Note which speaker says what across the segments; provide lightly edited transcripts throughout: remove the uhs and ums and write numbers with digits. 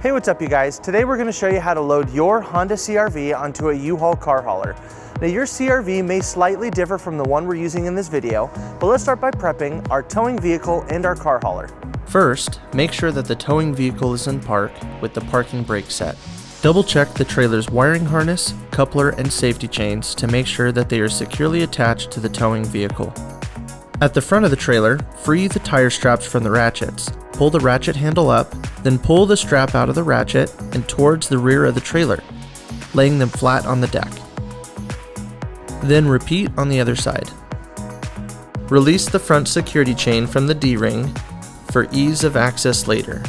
Speaker 1: Hey, what's up you guys? Today we're going to show you how to load your Honda CR-V onto a U-Haul car hauler. Now your CR-V may slightly differ from the one we're using in this video, but let's start by prepping our towing vehicle and our car hauler.
Speaker 2: First, make sure that the towing vehicle is in park with the parking brake set. Double check the trailer's wiring harness, coupler, and safety chains to make sure that they are securely attached to the towing vehicle. At the front of the trailer, free the tire straps from the ratchets. Pull the ratchet handle up, then pull the strap out of the ratchet and towards the rear of the trailer, laying them flat on the deck. Then repeat on the other side. Release the front security chain from the D-ring for ease of access later.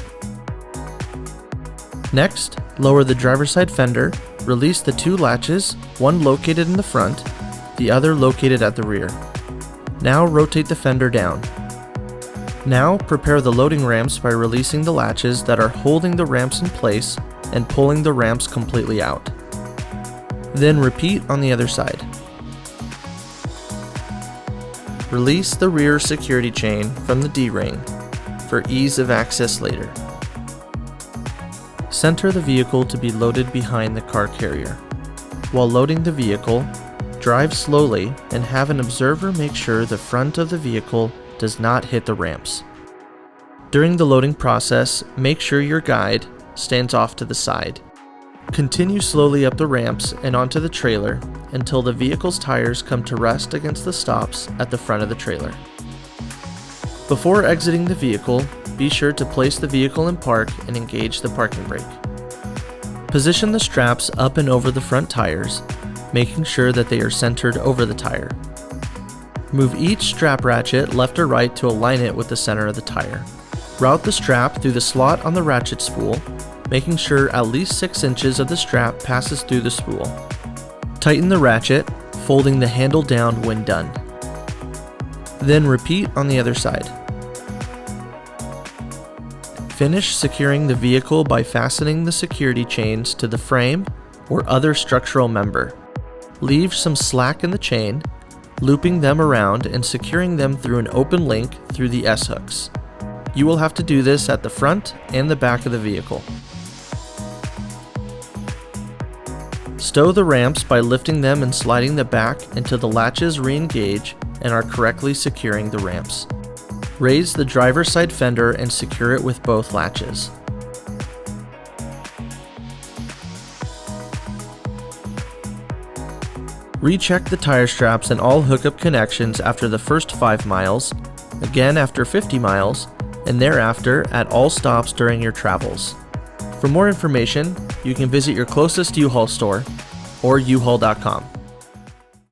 Speaker 2: Next, lower the driver's side fender, release the two latches, one located in the front, the other located at the rear. Now rotate the fender down. Now prepare the loading ramps by releasing the latches that are holding the ramps in place and pulling the ramps completely out. Then repeat on the other side. Release the rear security chain from the D-ring for ease of access later. Center the vehicle to be loaded behind the car carrier. While loading the vehicle, drive slowly and have an observer make sure the front of the vehicle does not hit the ramps. During the loading process, make sure your guide stands off to the side. Continue slowly up the ramps and onto the trailer until the vehicle's tires come to rest against the stops at the front of the trailer. Before exiting the vehicle, be sure to place the vehicle in park and engage the parking brake. Position the straps up and over the front tires, making sure that they are centered over the tire. Move each strap ratchet left or right to align it with the center of the tire. Route the strap through the slot on the ratchet spool, making sure at least 6 inches of the strap passes through the spool. Tighten the ratchet, folding the handle down when done. Then repeat on the other side. Finish securing the vehicle by fastening the security chains to the frame or other structural member. Leave some slack in the chain, looping them around and securing them through an open link through the S-hooks. You will have to do this at the front and the back of the vehicle. Stow the ramps by lifting them and sliding the back until the latches re-engage and are correctly securing the ramps. Raise the driver's side fender and secure it with both latches. Recheck the tire straps and all hookup connections after the first 5 miles, again after 50 miles, and thereafter at all stops during your travels. For more information, you can visit your closest U-Haul store or uhaul.com.